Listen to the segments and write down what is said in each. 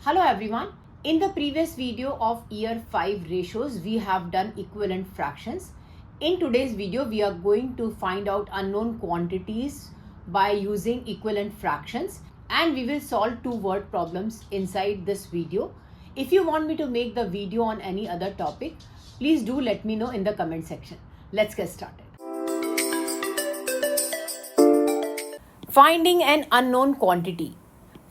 Hello everyone. In the previous video of year 5 ratios, we have done equivalent fractions. In today's video, we are going to find out unknown quantities by using equivalent fractions, and we will solve two word problems inside this video. If you want me to make the video on any other topic, please do let me know in the comment section. Let's get started. Finding an unknown quantity.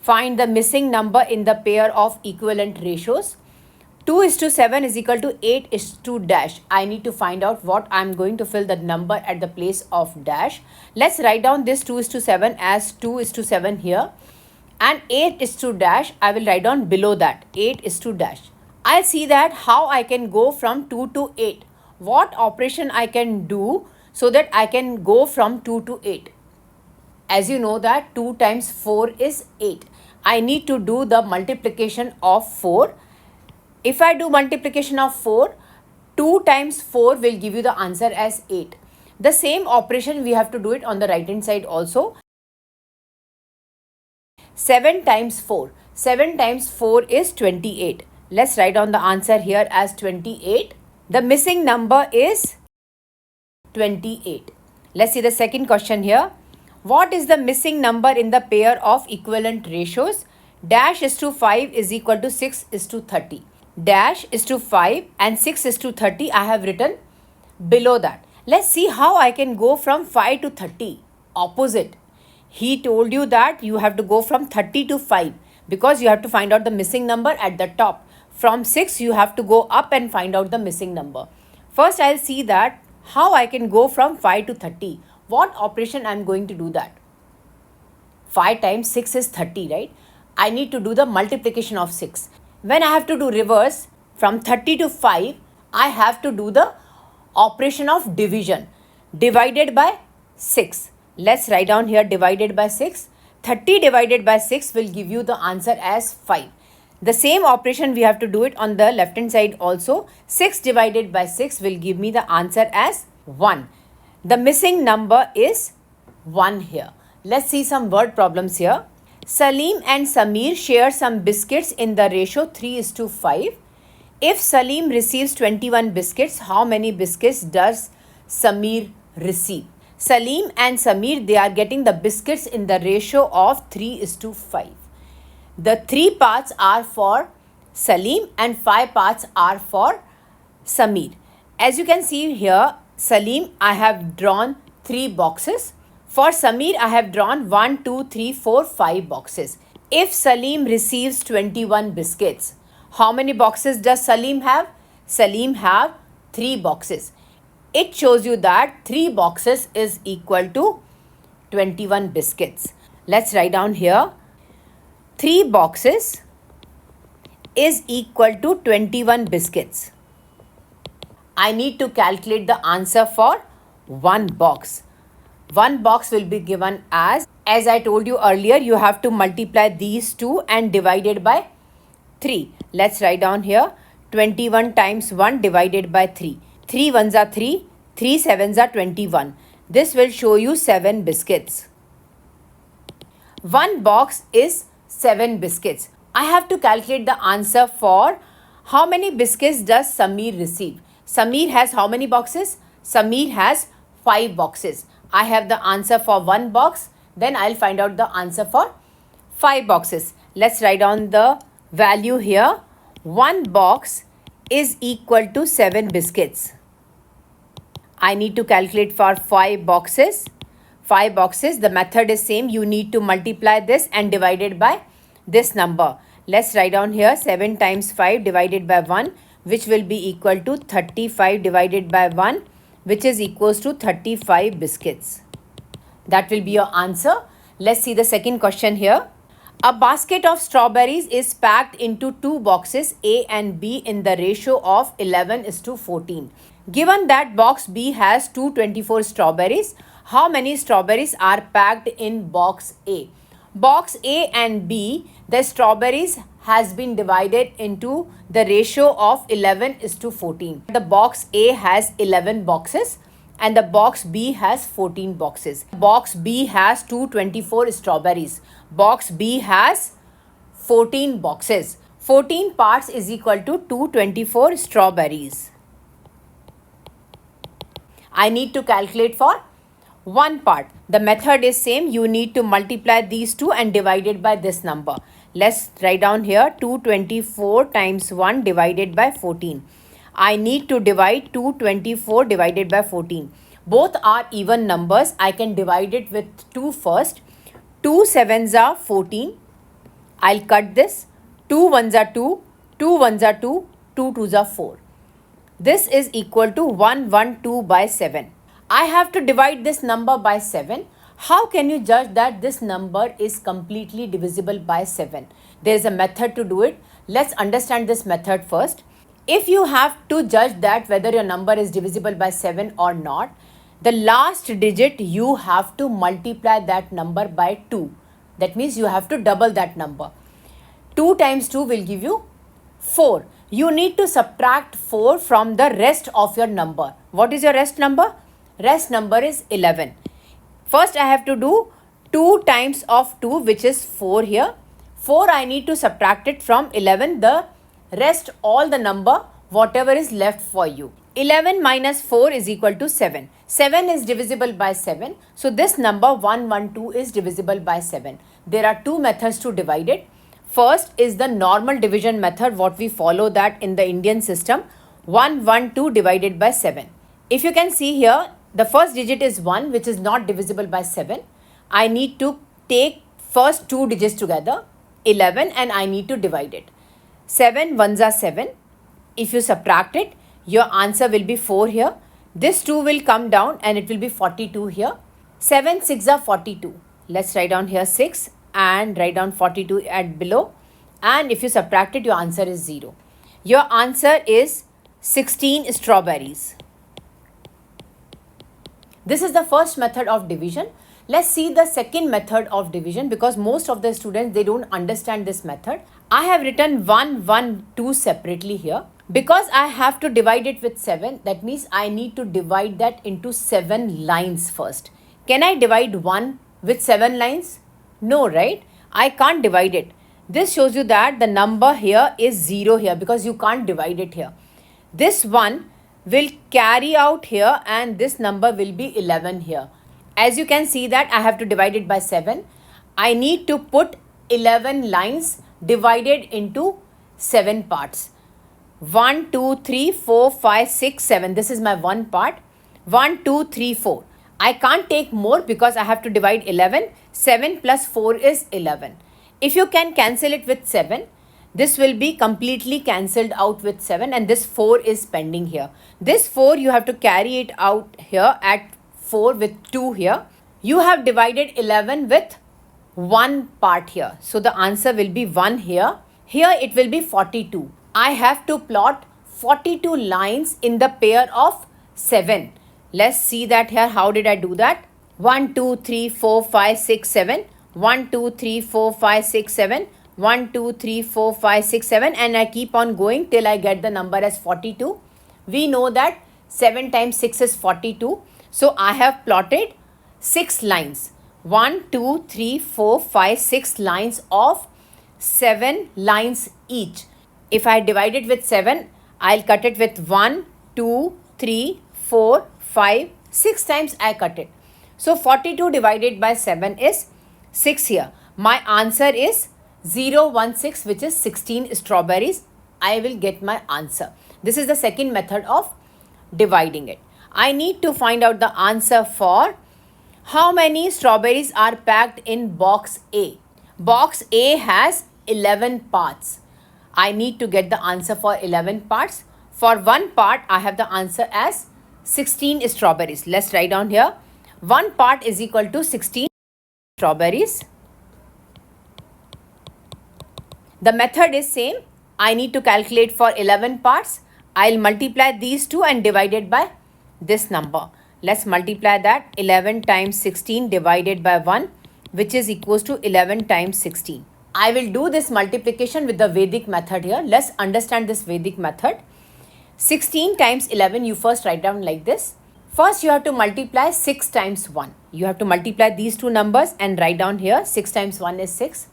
Find the missing number in the pair of equivalent ratios. 2:7 is equal to 8:. I need to find out what I'm going to fill the number at the place of dash. Let's write down this 2:7 as 2:7 here. And 8:, I will write down below that 8:. I'll see that how I can go from 2 to 8. What operation I can do so that I can go from 2 to 8. As you know that 2 times 4 is 8. I need to do the multiplication of 4. If I do multiplication of 4, 2 times 4 will give you the answer as 8. The same operation we have to do it on the right hand side also. 7 times 4. 7 times 4 is 28. Let's write down the answer here as 28. The missing number is 28. Let's see the second question here. What is the missing number in the pair of equivalent ratios? Dash is to 5 is equal to 6 is to 30. Dash is to 5 and 6 is to 30 I have written below that. Let's see how I can go from 5 to 30. Opposite. He told you that you have to go from 30 to 5 because you have to find out the missing number at the top. From 6 you have to go up and find out the missing number. First I'll see that how I can go from 5 to 30. What operation I am going to do that? 5 times 6 is 30, right? I need to do the multiplication of 6. When I have to do reverse, from 30 to 5, I have to do the operation of division. Divided by 6. Let's write down here divided by 6. 30 divided by 6 will give you the answer as 5. The same operation we have to do it on the left hand side also. 6 divided by 6 will give me the answer as 1. The missing number is 1 here. Let's see some word problems here. Salim and Samir share some biscuits in the ratio 3:5. If Salim receives 21 biscuits, how many biscuits does Samir receive? Salim and Samir, they are getting the biscuits in the ratio of 3:5. The 3 parts are for Salim and 5 parts are for Samir. As you can see here, Salim, I have drawn 3 boxes. For Samir, I have drawn 1, 2, 3, 4, 5 boxes. If Salim receives 21 biscuits, how many boxes does Salim have? Salim have 3 boxes. It shows you that 3 boxes is equal to 21 biscuits. Let's write down here. 3 boxes is equal to 21 biscuits. I need to calculate the answer for 1 box. 1 box will be given as I told you earlier, you have to multiply these two and divide it by 3. Let's write down here 21 times 1 divided by 3. 3 ones are 3, 3 sevens are 21. This will show you 7 biscuits. 1 box is 7 biscuits. I have to calculate the answer for how many biscuits does Samir receive. Samir has how many boxes? Samir has 5 boxes. I have the answer for 1 box. Then I'll find out the answer for 5 boxes. Let's write down the value here. 1 box is equal to 7 biscuits. I need to calculate for 5 boxes. 5 boxes. The method is same. You need to multiply this and divide it by this number. Let's write down here 7 times 5 divided by 1. Which will be equal to 35 divided by 1, which is equals to 35 biscuits. That will be your answer. Let's see the second question here. A basket of strawberries is packed into 2 boxes A and B in the ratio of 11:14. Given that box B has 224 strawberries, how many strawberries are packed in box A? Box A and B, the strawberries has been divided into the ratio of 11:14. The box A has 11 boxes and the box B has 14 boxes. Box B has 224 strawberries. Box B has 14 boxes. 14 parts is equal to 224 strawberries. I need to calculate for one part. The method is same. You need to multiply these two and divide it by this number. Let's write down here 224 times 1 divided by 14. I need to divide 224 divided by 14. Both are even numbers. I can divide it with 2 first. 2 sevens are 14. I'll cut this. 2 ones are 2. 2 ones are 2. 2 twos are 4. This is equal to 112 by 7. I have to divide this number by 7. How can you judge that this number is completely divisible by 7? There is a method to do it. Let's understand this method first. If you have to judge that whether your number is divisible by 7 or not, the last digit you have to multiply that number by 2. That means you have to double that number. 2 times 2 will give you 4. You need to subtract 4 from the rest of your number. What is your rest number? Rest number is 11. First I have to do 2 times of 2, which is 4 here. 4 I need to subtract it from 11. The rest, all the number, whatever is left for you. 11 minus 4 is equal to 7. 7 is divisible by 7. So this number 112 is divisible by 7. There are two methods to divide it. First is the normal division method, what we follow that in the Indian system. 112 divided by 7. If you can see here, the first digit is 1, which is not divisible by 7. I need to take first two digits together, 11, and I need to divide it. 7 ones are 7. If you subtract it, your answer will be 4 here. This 2 will come down and it will be 42 here. 7 6 are 42. Let's write down here 6 and write down 42 at below. And if you subtract it, your answer is 0. Your answer is 16 strawberries. This is the first method of division. Let's see the second method of division, because most of the students, they don't understand this method. I have written 1, 1, 2 separately here. Because I have to divide it with 7, that means I need to divide that into 7 lines first. Can I divide 1 with 7 lines? No, right? I can't divide it. This shows you that the number here is 0 here, because you can't divide it here. This 1 will carry out here and this number will be 11 here. As you can see that I have to divide it by 7. I need to put 11 lines divided into 7 parts. 1, 2, 3, 4, 5, 6, 7. This is my one part. 1, 2, 3, 4. I can't take more because I have to divide 11. 7 plus 4 is 11. If you can cancel it with 7, this will be completely cancelled out with 7 and this 4 is pending here. This 4 you have to carry it out here at 4 with 2 here. You have divided 11 with 1 part here. So the answer will be 1 here. Here it will be 42. I have to plot 42 lines in the pair of 7. Let's see that here. How did I do that? 1, 2, 3, 4, 5, 6, 7. 1, 2, 3, 4, 5, 6, 7. 1, 2, 3, 4, 5, 6, 7. And I keep on going till I get the number as 42. We know that 7 times 6 is 42. So I have plotted 6 lines. 1, 2, 3, 4, 5, 6 lines of 7 lines each. If I divide it with 7, I'll cut it with 1, 2, 3, 4, 5, 6 times I cut it. So 42 divided by 7 is 6 here. My answer is 016, which is 16 strawberries. I will get my answer. This is the second method of dividing it. I need to find out the answer for how many strawberries are packed in box A. Box A has 11 parts. I need to get the answer for 11 parts. For one part, I have the answer as 16 strawberries. Let's write down here. One part is equal to 16 strawberries. The method is same. I need to calculate for 11 parts. I'll multiply these two and divide it by this number. Let's multiply that. 11 times 16 divided by 1, which is equals to 11 times 16. I will do this multiplication with the Vedic method here. Let's understand this Vedic method. 16 times 11, you first write down like this. First, you have to multiply 6 times 1. You have to multiply these two numbers and write down here 6 times 1 is 6.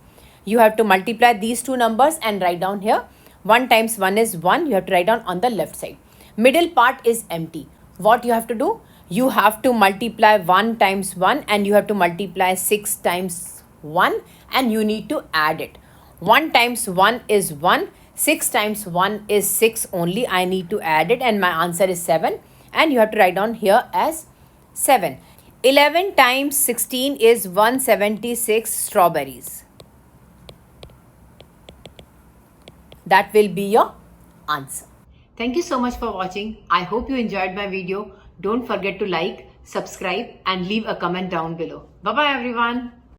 you have to multiply these two numbers and write down here. 1 times 1 is 1. You have to write down on the left side. Middle part is empty. What you have to do? You have to multiply 1 times 1 and you have to multiply 6 times 1 and you need to add it. 1 times 1 is 1. 6 times 1 is 6 only. I need to add it and my answer is 7. And you have to write down here as 7. 11 times 16 is 176 strawberries. That will be your answer. Thank you so much for watching. I hope you enjoyed my video. Don't forget to like, subscribe and leave a comment down below. Bye-bye everyone.